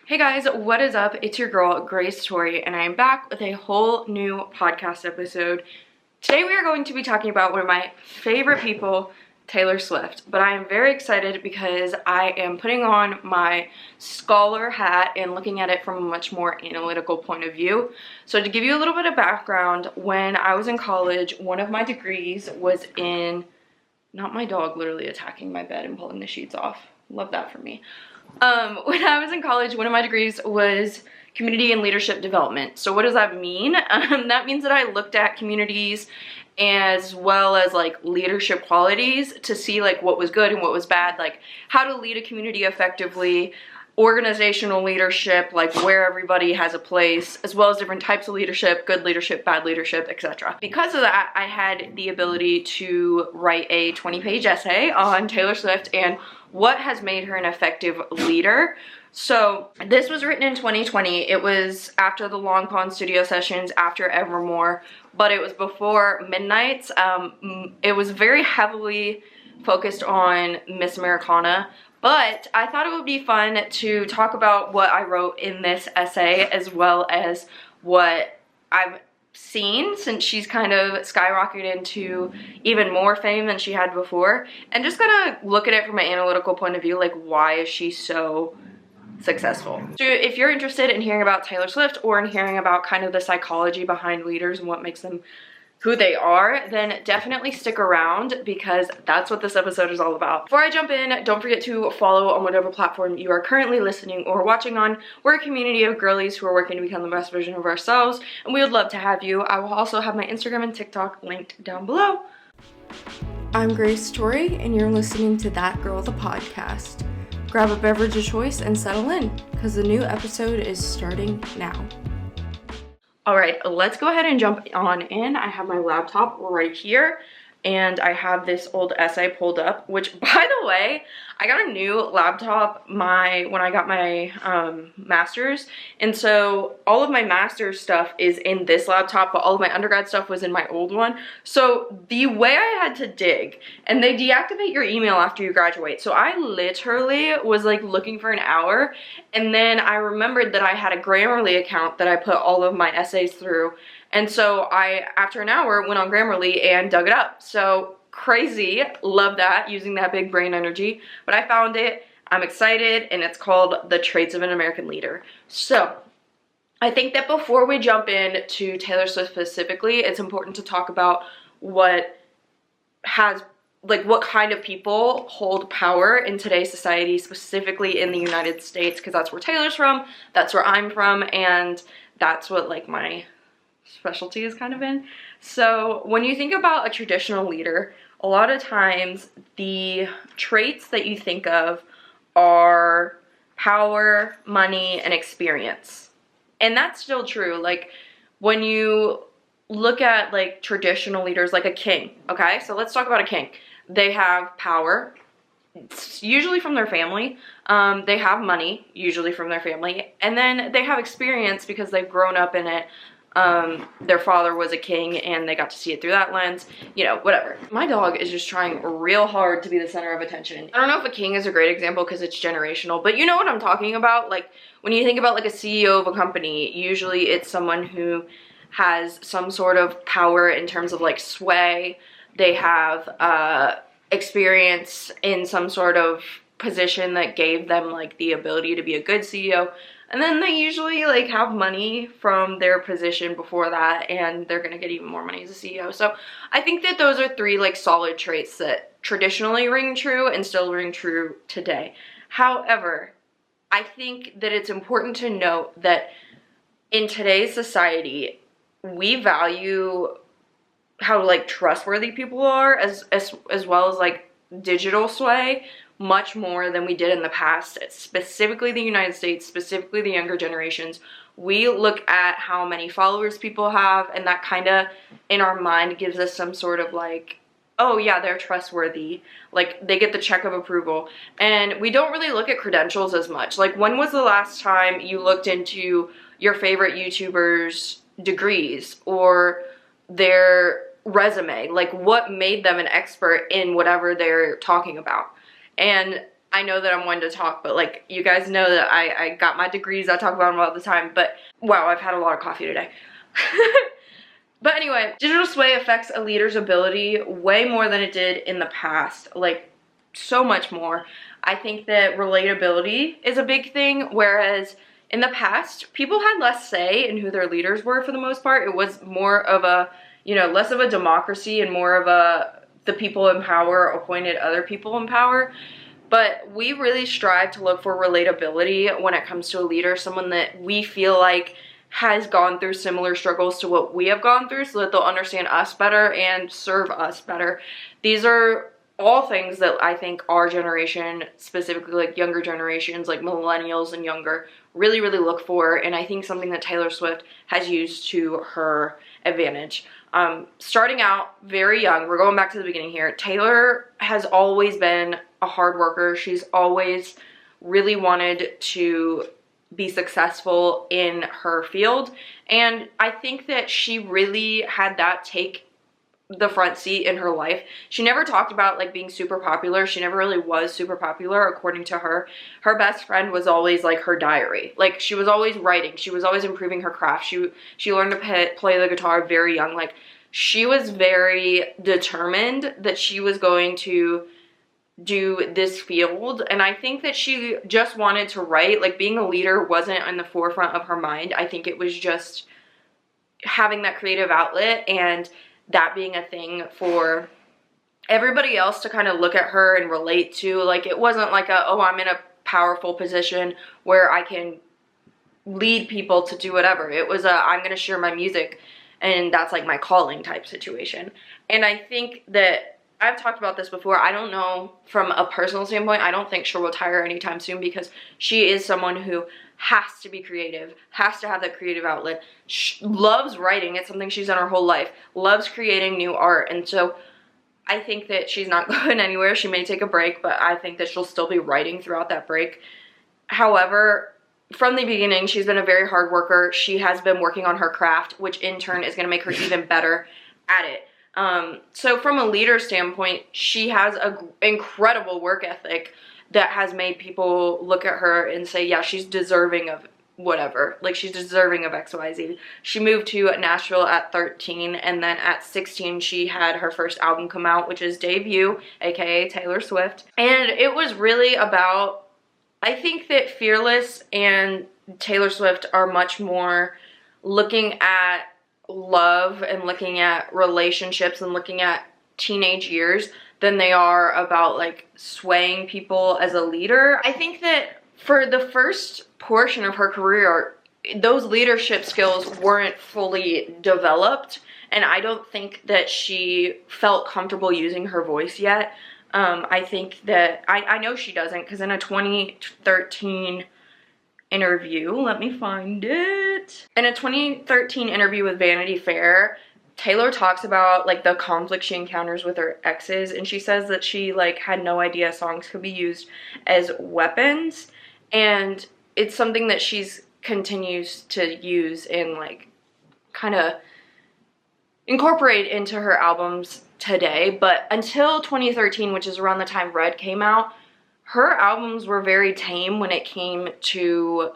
Hey guys, what is up? It's your girl, Grace Tori, and I am back with a whole new podcast episode. Today we are going to be talking about one of my favorite people, Taylor Swift, but I am very excited because I am putting on my scholar hat and looking at it from a much more analytical point of view. So to give you a little bit of background, when I was in college, one of my degrees was in, not my dog literally attacking my bed and pulling the sheets off. Love that for me. When I was in college, one of my degrees was community and leadership development. So what does that mean? That means that I looked at communities as well as like leadership qualities to see like what was good and what was bad, like how to lead a community effectively, organizational leadership, like where everybody has a place, as well as different types of leadership, good leadership, bad leadership, etc. Because of that, I had the ability to write a 20-page essay on Taylor Swift and what has made her an effective leader. So this was written in 2020. It was after the Long Pond studio sessions, after Evermore, but it was before Midnights. It was very heavily focused on Miss Americana, but I thought it would be fun to talk about what I wrote in this essay as well as what I've seen since she's kind of skyrocketed into even more fame than she had before, and just kind of look at it from an analytical point of view, like why is she so successful. So if you're interested in hearing about Taylor Swift or in hearing about kind of the psychology behind leaders and what makes them who they are, then definitely stick around because that's what this episode is all about. Before I jump in, don't forget to follow on whatever platform you are currently listening or watching on. We're a community of girlies who are working to become the best version of ourselves, and we would love to have you. I will also have my Instagram and TikTok linked down below. I'm Grace Tori, and you're listening to That Girl the Podcast. Grab a beverage of choice and settle in, because the new episode is starting now. All right, let's go ahead and jump on in. I have my laptop right here, and I have this old essay pulled up, which, by the way, I got a new laptop when I got my master's, and so all of my master's stuff is in this laptop, but all of my undergrad stuff was in my old one. So the way I had to dig, and they deactivate your email after you graduate, so I literally was like looking for an hour, and then I remembered that I had a Grammarly account that I put all of my essays through, and so I, after an hour, went on Grammarly and dug it up. So crazy, love that, using that big brain energy, but I found it, I'm excited, and it's called The Traits of an American Leader. So I think that before we jump in to Taylor Swift specifically, it's important to talk about what kind of people hold power in today's society, specifically in the United States, because that's where Taylor's from, that's where I'm from, and that's what like my specialty is kind of in. So when you think about a traditional leader, a lot of times the traits that you think of are power, money, and experience. And that's still true. Like when you look at like traditional leaders, like a king, okay? So let's talk about a king. They have power, usually from their family. They have money, usually from their family. And then they have experience because they've grown up in it. Their father was a king and they got to see it through that lens, you know, whatever. My dog is just trying real hard to be the center of attention. I don't know if a king is a great example because it's generational, but you know what I'm talking about? Like when you think about like a CEO of a company, usually it's someone who has some sort of power in terms of like sway. They have experience in some sort of position that gave them like the ability to be a good CEO. And then they usually like have money from their position before that, and they're gonna get even more money as a CEO. So I think that those are three like solid traits that traditionally ring true and still ring true today. However, I think that it's important to note that in today's society, we value how like trustworthy people are as well as like digital sway much more than we did in the past, specifically the United States, specifically the younger generations. We look at how many followers people have, and that kind of in our mind gives us some sort of like, oh yeah, they're trustworthy, like they get the check of approval. And we don't really look at credentials as much. Like when was the last time you looked into your favorite YouTubers' degrees or their resume? Like what made them an expert in whatever they're talking about? And I know that I'm one to talk, but like you guys know that I got my degrees, I talk about them all the time, but wow, I've had a lot of coffee today. But anyway, digital sway affects a leader's ability way more than it did in the past, like so much more. I think that relatability is a big thing, whereas in the past, people had less say in who their leaders were for the most part. It was more of a, you know, less of a democracy and more of a the people in power appointed other people in power. But we really strive to look for relatability when it comes to a leader, someone that we feel like has gone through similar struggles to what we have gone through so that they'll understand us better and serve us better. These are all things that I think our generation, specifically like younger generations, like millennials and younger, really, really look for. And I think something that Taylor Swift has used to her advantage. Starting out very young, we're going back to the beginning here. Taylor has always been a hard worker. She's always really wanted to be successful in her field, and I think that she really had that take the front seat in her life. She never talked about like being super popular. She never really was super popular according to her. Her best friend was always like her diary. Like she was always writing. She was always improving her craft. She learned to play the guitar very young. Like she was very determined that she was going to do this field, and I think that she just wanted to write. Like being a leader wasn't in the forefront of her mind. I think it was just having that creative outlet and that being a thing for everybody else to kind of look at her and relate to. Like it wasn't like a, oh, I'm in a powerful position where I can lead people to do whatever. It was a, I'm gonna share my music and that's like my calling type situation. And I think that I've talked about this before. I don't know, from a personal standpoint, I don't think she'll retire anytime soon because she is someone who has to be creative, has to have that creative outlet. She loves writing. It's something she's done her whole life. Loves creating new art. And so I think that she's not going anywhere. She may take a break, but I think that she'll still be writing throughout that break. However, from the beginning, she's been a very hard worker. She has been working on her craft, which in turn is going to make her even better at it. So from a leader standpoint, she has an incredible work ethic that has made people look at her and say, yeah, she's deserving of whatever. Like she's deserving of XYZ. She moved to Nashville at 13, and then at 16, she had her first album come out, which is Debut, aka Taylor Swift. And it was really about, I think that Fearless and Taylor Swift are much more looking at love and looking at relationships and looking at teenage years than they are about like swaying people as a leader. I think that for the first portion of her career, those leadership skills weren't fully developed, and I don't think that she felt comfortable using her voice yet. I think that, I know she doesn't, because in a 2013 interview, let me find it. In a 2013 interview with Vanity Fair, Taylor talks about like the conflict she encounters with her exes, and she says that she like had no idea songs could be used as weapons, and it's something that she's continues to use and like kind of incorporate into her albums today. But until 2013, which is around the time Red came out, her albums were very tame when it came to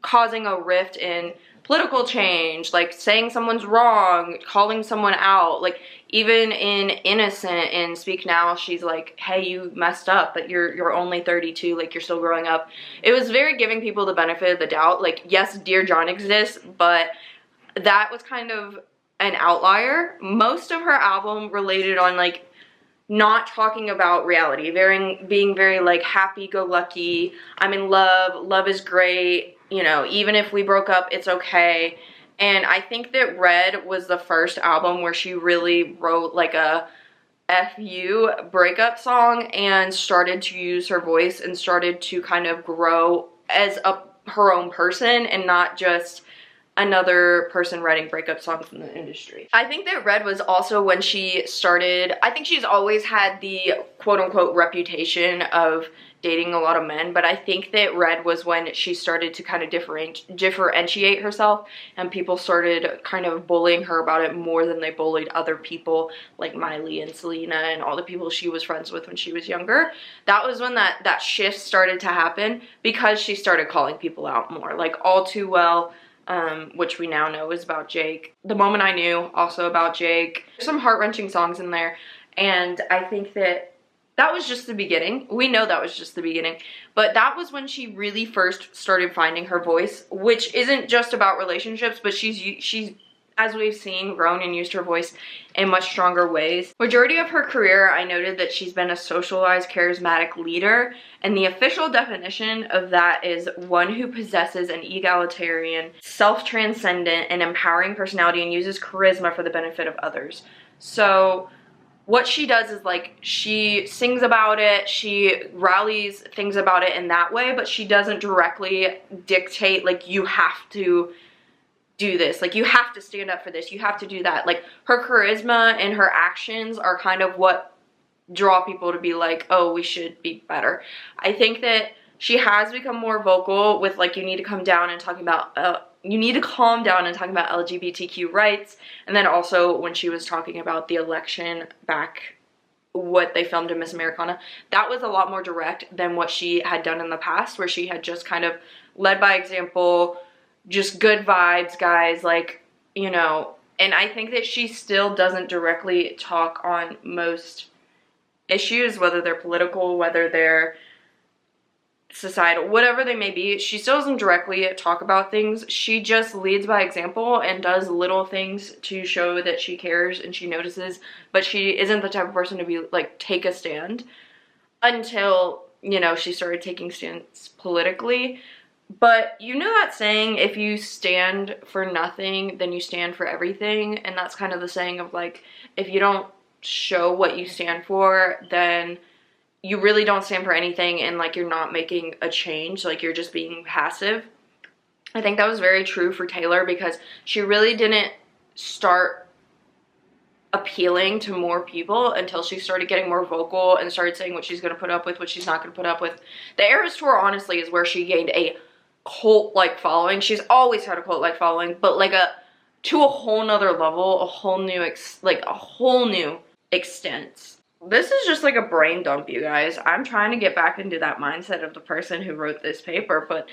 causing a rift in political change, like saying someone's wrong, calling someone out. Like even in Innocent and Speak Now, she's like, hey, you messed up, but you're only 32, like you're still growing up. It was very giving people the benefit of the doubt. Like, yes, Dear John exists, but that was kind of an outlier. Most of her album related on like not talking about reality, being very like happy-go-lucky, I'm in love, love is great, you know, even if we broke up, it's okay. And I think that Red was the first album where she really wrote like a FU breakup song and started to use her voice and started to kind of grow as her own person and not just another person writing breakup songs in the industry. I think that Red was also when she started, I think she's always had the quote-unquote reputation of dating a lot of men, but I think that Red was when she started to kind of differentiate herself, and people started kind of bullying her about it more than they bullied other people like Miley and Selena and all the people she was friends with when she was younger. That was when that shift started to happen, because she started calling people out more, like All Too Well, which we now know is about Jake. The Moment I Knew, also about Jake. There's some heart-wrenching songs in there, and I think that that was just the beginning. We know that was just the beginning, but that was when she really first started finding her voice, which isn't just about relationships, but she's, as we've seen, grown and used her voice in much stronger ways. Majority of her career, I noted that she's been a socialized, charismatic leader, and the official definition of that is one who possesses an egalitarian, self-transcendent, and empowering personality and uses charisma for the benefit of others. So what she does is, like, she sings about it, she rallies things about it in that way, but she doesn't directly dictate, like, you have to do this, like, you have to stand up for this, you have to do that. Like, her charisma and her actions are kind of what draw people to be like, oh, we should be better. I think that she has become more vocal with, like, you need to come down and talking about you need to calm down and talking about LGBTQ rights. And then also when she was talking about the election back, what they filmed in Miss Americana, that was a lot more direct than what she had done in the past, where she had just kind of led by example, just good vibes, guys, like, you know. And I think that she still doesn't directly talk on most issues, whether they're political, whether they're societal, whatever they may be. She still doesn't directly talk about things. She just leads by example and does little things to show that she cares and she notices, but she isn't the type of person to be like, take a stand, until, you know, she started taking stands politically. But you know that saying, if you stand for nothing, then you stand for everything. And that's kind of the saying of, like, if you don't show what you stand for, then you really don't stand for anything, and, like, you're not making a change, like, you're just being passive. I think that was very true for Taylor, because she really didn't start appealing to more people until she started getting more vocal and started saying what she's going to put up with, what she's not going to put up with. The Eras Tour, honestly, is where she gained a cult-like following. She's always had a cult-like following, but, like, to a whole nother level, a whole new extent. This is just like a brain dump, you guys. I'm trying to get back into that mindset of the person who wrote this paper, but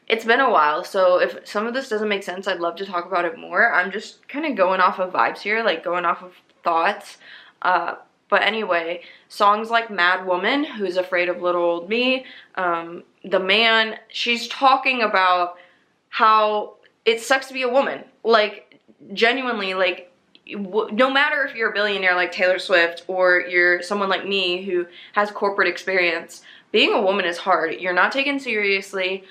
it's been a while, so if some of this doesn't make sense, I'd love to talk about it more. I'm just kind of going off of vibes here, like going off of thoughts. But anyway, songs like Mad Woman, Who's Afraid of Little Old Me, The Man, she's talking about how it sucks to be a woman. Like, genuinely, like, no matter if you're a billionaire like Taylor Swift or you're someone like me who has corporate experience, being a woman is hard. You're not taken seriously.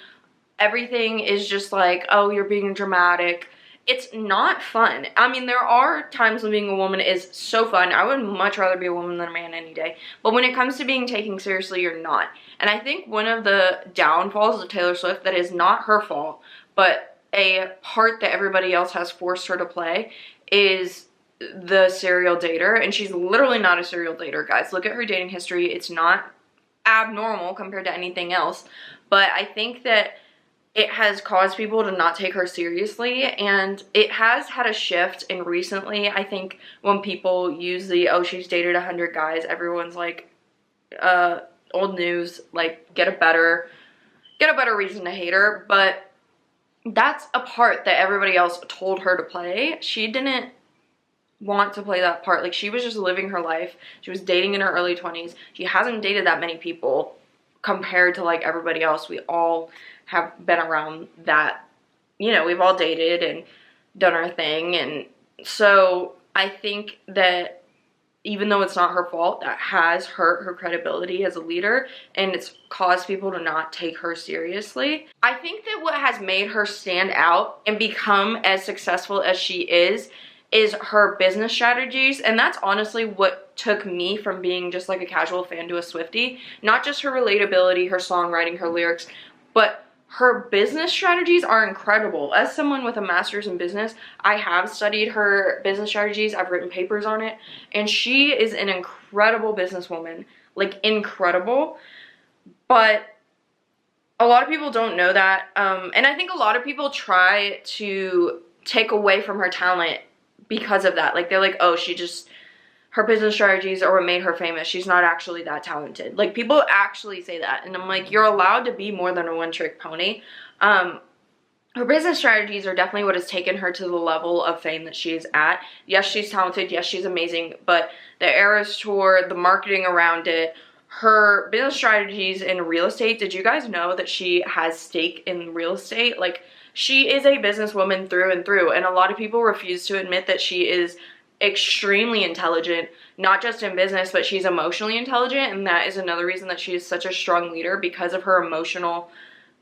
Everything is just like, oh, you're being dramatic. It's not fun. I mean, there are times when being a woman is so fun. I would much rather be a woman than a man any day. But when it comes to being taken seriously, you're not. And I think one of the downfalls of Taylor Swift that is not her fault, but a part that everybody else has forced her to play, is the serial dater. And she's literally not a serial dater, guys. Look at her dating history. It's not abnormal compared to anything else. But I think that it has caused people to not take her seriously, and it has had a shift. And recently, I think when people use the, oh, she's dated 100 guys, everyone's like, old news, like, get a better reason to hate her. But that's a part that everybody else told her to play. She didn't want to play that part. Like, she was just living her life. She was dating in her early 20s. She hasn't dated that many people compared to, like, everybody else. We all have been around that, you know, we've all dated and done our thing. And so I think that even though it's not her fault, that has hurt her credibility as a leader, and it's caused people to not take her seriously. I think that what has made her stand out and become as successful as she is her business strategies. And that's honestly what took me from being just like a casual fan to a Swiftie. Not just her relatability, her songwriting, her lyrics, but her business strategies are incredible. As someone with a master's in business, I have studied her business strategies. I've written papers on it. And she is an incredible businesswoman. Like, incredible. But a lot of people don't know that. And I think a lot of people try to take away from her talent because of that. Like, they're like, oh, her business strategies are what made her famous. She's not actually that talented. Like, people actually say that. And I'm like, you're allowed to be more than a one-trick pony. Her business strategies are definitely what has taken her to the level of fame that she is at. Yes, she's talented. Yes, she's amazing. But the Eras Tour, the marketing around it, her business strategies in real estate. Did you guys know that she has stake in real estate? Like, she is a businesswoman through and through. And a lot of people refuse to admit that she is extremely intelligent, not just in business, but she's emotionally intelligent, and that is another reason that she is such a strong leader, because of her emotional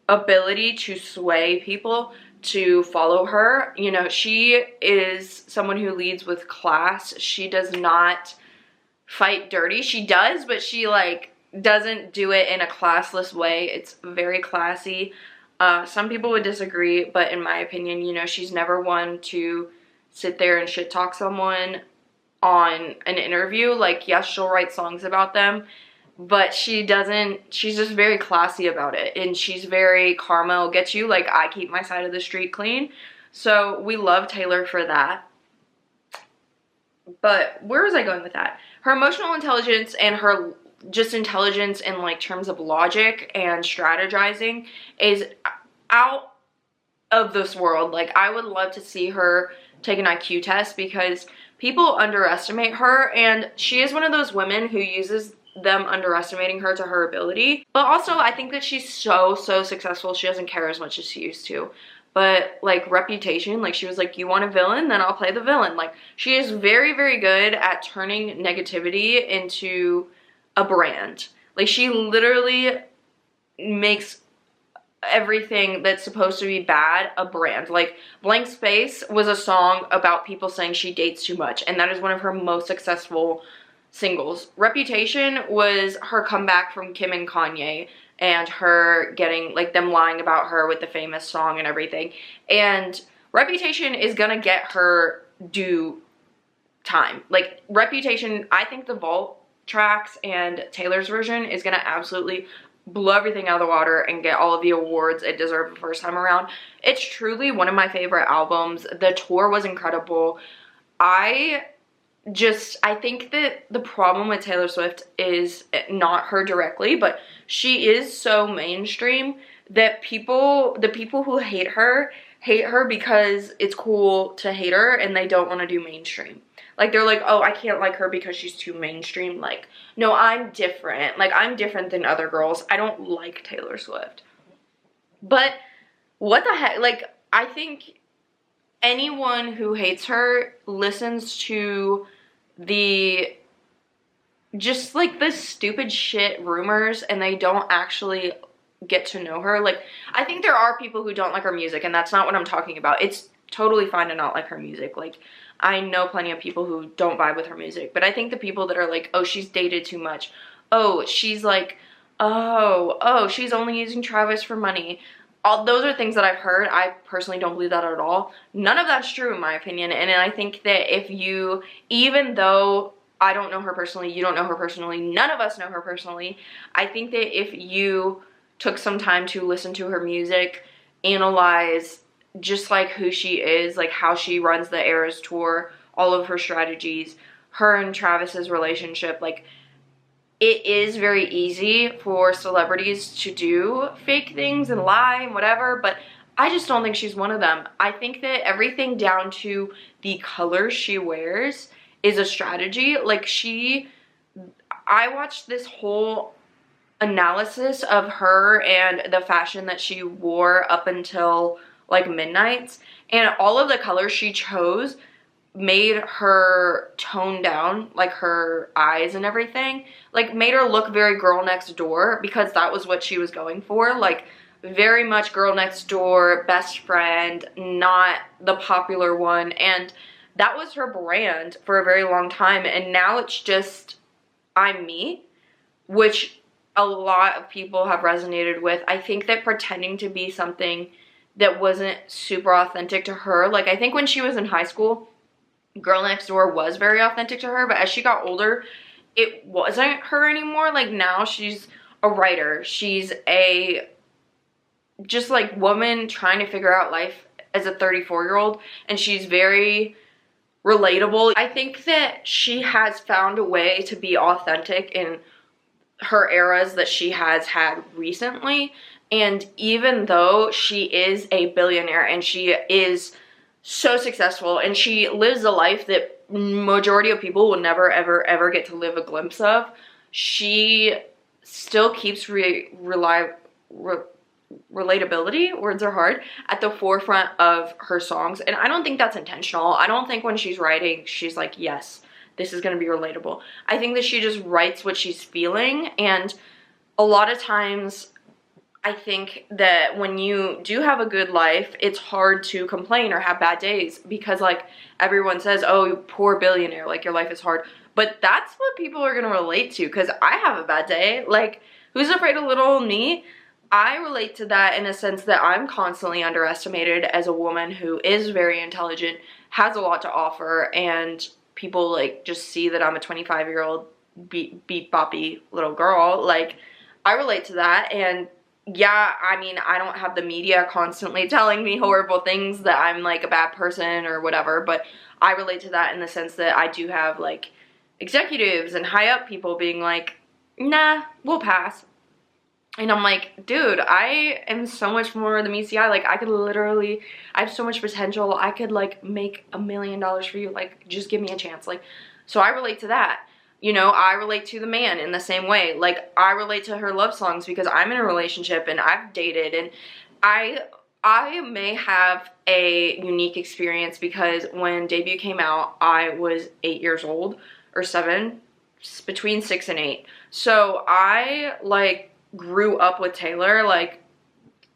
ability to sway people to follow her. You know, she is someone who leads with class. She does not fight dirty. She does, but she like doesn't do it in a classless way. It's very classy. Some people would disagree, but in my opinion, you know, she's never one to sit there and shit talk someone on an interview. Like, yes, she'll write songs about them, but she's just very classy about it, and she's very karma will get you. Like, I keep my side of the street clean. So we love Taylor for that. But where was I going with that? Her emotional intelligence and her just intelligence in like terms of logic and strategizing is out of this world. Like, I would love to see her take an IQ test, because people underestimate her, and she is one of those women who uses them underestimating her to her ability. But also, I think that she's so successful, she doesn't care as much as she used to. But like Reputation, like, she was like, you want a villain, then I'll play the villain. Like, she is very good at turning negativity into a brand. Like, she literally makes everything that's supposed to be bad a brand. Like, Blank Space was a song about people saying she dates too much, and that is one of her most successful singles. Reputation was her comeback from Kim and Kanye, and her getting, like, them lying about her with the famous song and everything. And Reputation is gonna get her due time. Like, Reputation, I think the Vault tracks and Taylor's version is gonna absolutely blow everything out of the water and get all of the awards it deserved the first time around. It's truly one of my favorite albums. The tour was incredible. I think that the problem with Taylor Swift is not her directly, but she is so mainstream that the people who hate her because it's cool to hate her, and they don't want to do mainstream. Like, they're like, oh, I can't like her because she's too mainstream. Like, no, I'm different. Like, I'm different than other girls. I don't like Taylor Swift. But what the heck? Like, I think anyone who hates her listens to the stupid shit rumors, and they don't actually get to know her. Like, I think there are people who don't like her music, and that's not what I'm talking about. It's totally fine to not like her music. Like, I know plenty of people who don't vibe with her music, but I think the people that are like, oh, she's dated too much. Oh, she's like, oh, she's only using Travis for money. All those are things that I've heard. I personally don't believe that at all. None of that's true in my opinion. And I think that if you, even though I don't know her personally, you don't know her personally, none of us know her personally, I think that if you took some time to listen to her music, analyze just like who she is, like how she runs the Eras Tour, all of her strategies, her and Travis's relationship, like, it is very easy for celebrities to do fake things and lie and whatever, but I just don't think she's one of them. I think that everything down to the colors she wears is a strategy. Like, I watched this whole analysis of her and the fashion that she wore up until like midnights, and all of the colors she chose made her tone down, like her eyes and everything, like made her look very girl next door, because that was what she was going for. Like, very much girl next door, best friend, not the popular one. And that was her brand for a very long time, and now it's just I'm me, which a lot of people have resonated with. I think that pretending to be something that wasn't super authentic to her, like I think when she was in high school, Girl Next Door was very authentic to her, but as she got older, it wasn't her anymore. Like now she's a writer. She's a just like woman trying to figure out life as a 34-year-old, and she's very relatable. I think that she has found a way to be authentic in her eras that she has had recently, and even though she is a billionaire and she is so successful and she lives a life that majority of people will never ever get to live a glimpse of, she still keeps relatability, words are hard, at the forefront of her songs. And I don't think that's intentional. I don't think when she's writing she's like, yes, this is going to be relatable. I think that she just writes what she's feeling, and a lot of times I think that when you do have a good life, it's hard to complain or have bad days because like everyone says, oh, poor billionaire, like your life is hard. But that's what people are going to relate to, because I have a bad day. Like, who's afraid of little old me? I relate to that in a sense that I'm constantly underestimated as a woman who is very intelligent, has a lot to offer, and people like just see that I'm a 25-year-old beat boppy little girl. Like, I relate to that. And yeah, I mean, I don't have the media constantly telling me horrible things that I'm like a bad person or whatever, but I relate to that in the sense that I do have like executives and high up people being like, nah, we'll pass. And I'm like, dude, I am so much more than meets the eye. Like, I could literally, I have so much potential. I could like make $1 million for you. Like, just give me a chance. Like, so I relate to that. You know, I relate to the man in the same way. Like, I relate to her love songs because I'm in a relationship and I've dated, and I may have a unique experience because when Debut came out, I was 8 years old or 7, between 6 and 8. So I like grew up with Taylor. Like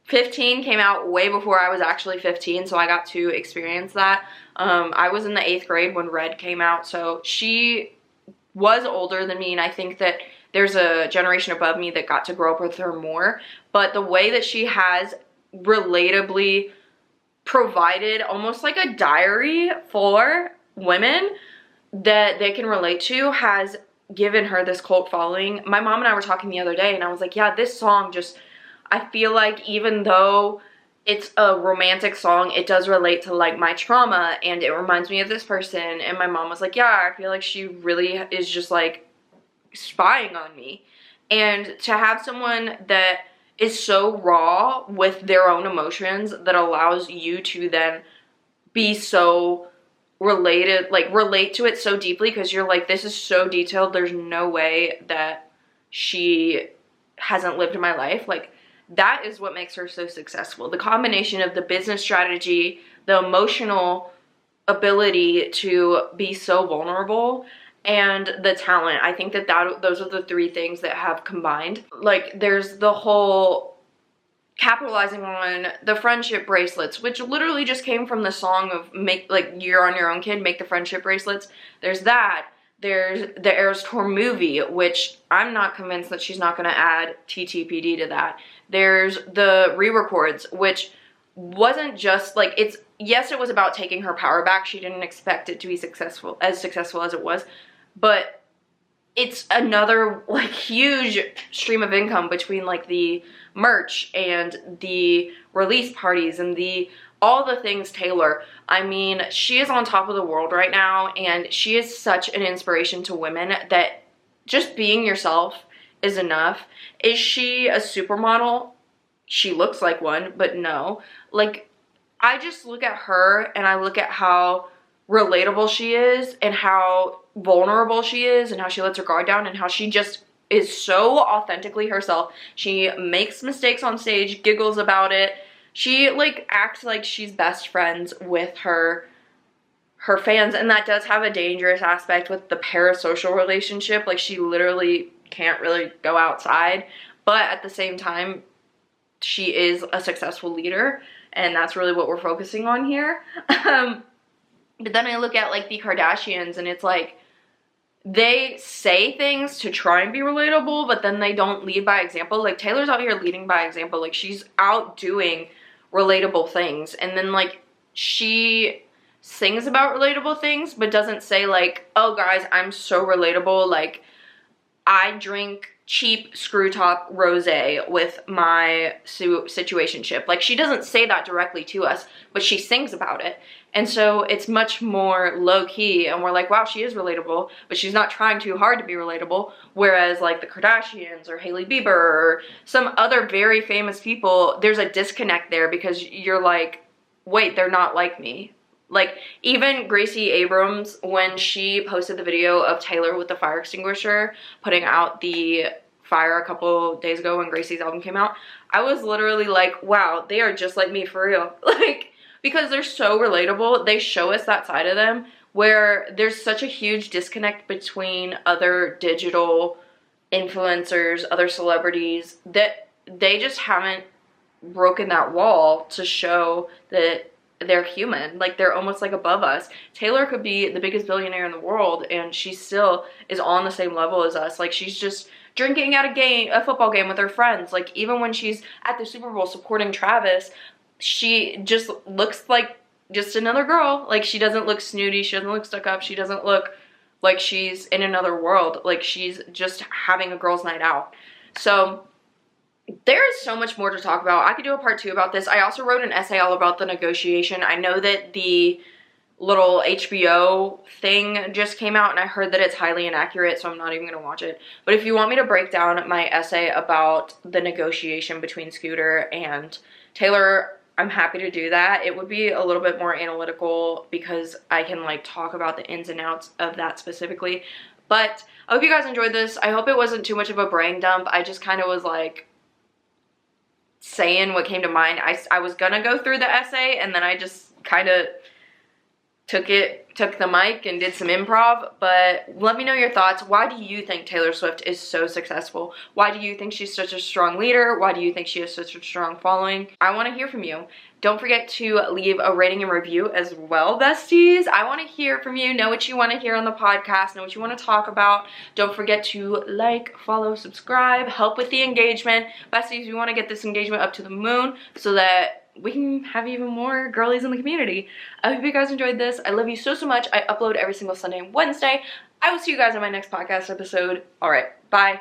15 came out way before I was actually 15, so I got to experience that. I was in the 8th grade when Red came out, so she was older than me, and I think that there's a generation above me that got to grow up with her more. But the way that she has relatably provided almost like a diary for women that they can relate to has given her this cult following. My mom and I were talking the other day, and I was like, yeah, this song just, I feel like even though it's a romantic song, it does relate to like my trauma, and it reminds me of this person. And my mom was like, yeah, I feel like she really is just like spying on me. And to have someone that is so raw with their own emotions that allows you to then be so related, like relate to it so deeply, because you're like, this is so detailed, there's no way that she hasn't lived my life. Like, that is what makes her so successful. The combination of the business strategy, the emotional ability to be so vulnerable, and the talent. I think that those are the 3 things that have combined. Like, there's the whole capitalizing on the friendship bracelets, which literally just came from the song of make, like, You're on Your Own Kid, make the friendship bracelets. There's that. There's the Eras Tour movie, which I'm not convinced that she's not going to add ttpd to that. There's the re-records, which wasn't just like, it's, yes, it was about taking her power back. She didn't expect it to be successful as it was, but it's another like huge stream of income between like the merch and the release parties and all the things Taylor. I mean, she is on top of the world right now, and she is such an inspiration to women that just being yourself is enough. Is she a supermodel? She looks like one, but no. Like, I just look at her and I look at how relatable she is and how vulnerable she is and how she lets her guard down and how she just is so authentically herself. She makes mistakes on stage, giggles about it. She like acts like she's best friends with her fans, and that does have a dangerous aspect with the parasocial relationship. Like, she literally can't really go outside, but at the same time she is a successful leader, and that's really what we're focusing on here. But then I look at like the Kardashians, and it's like they say things to try and be relatable, but then they don't lead by example. Like, Taylor's out here leading by example. Like, she's out doing relatable things, and then like she sings about relatable things but doesn't say like, oh guys, I'm so relatable, like I drink cheap screw top rosé with my situationship. Like, she doesn't say that directly to us, but she sings about it. And so it's much more low-key, and we're like, wow, she is relatable, but she's not trying too hard to be relatable. Whereas like the Kardashians or Hailey Bieber or some other very famous people, there's a disconnect there because you're like, wait, they're not like me. Like, even Gracie Abrams, when she posted the video of Taylor with the fire extinguisher putting out the fire a couple days ago when Gracie's album came out, I was literally like, wow, they are just like me for real. Like, because they're so relatable, they show us that side of them where there's such a huge disconnect between other digital influencers, other celebrities, that they just haven't broken that wall to show that they're human. Like, they're almost like above us. Taylor could be the biggest billionaire in the world and she still is on the same level as us. Like, she's just drinking at a football game with her friends. Like, even when she's at the Super Bowl supporting Travis, she just looks like just another girl. Like, she doesn't look snooty, she doesn't look stuck up, she doesn't look like she's in another world. Like, she's just having a girls' night out. So there is so much more to talk about. I could do a part 2 about this. I also wrote an essay all about the negotiation. I know that the little HBO thing just came out and I heard that it's highly inaccurate, so I'm not even gonna watch it. But if you want me to break down my essay about the negotiation between Scooter and Taylor, I'm happy to do that. It would be a little bit more analytical because I can like talk about the ins and outs of that specifically. But I hope you guys enjoyed this. I hope it wasn't too much of a brain dump. I just kind of was like saying what came to mind. I was gonna go through the essay and then I just kind of took the mic and did some improv. But let me know your thoughts. Why do you think Taylor Swift is so successful? Why do you think she's such a strong leader? Why do you think she has such a strong following? I want to hear from you. Don't forget to leave a rating and review as well, besties. I want to hear from you. Know what you want to hear on the podcast. Know what you want to talk about. Don't forget to like, follow, subscribe, help with the engagement. Besties, we want to get this engagement up to the moon so that we can have even more girlies in the community. I hope you guys enjoyed this. I love you so, so much. I upload every single Sunday and Wednesday. I will see you guys on my next podcast episode. All right, bye.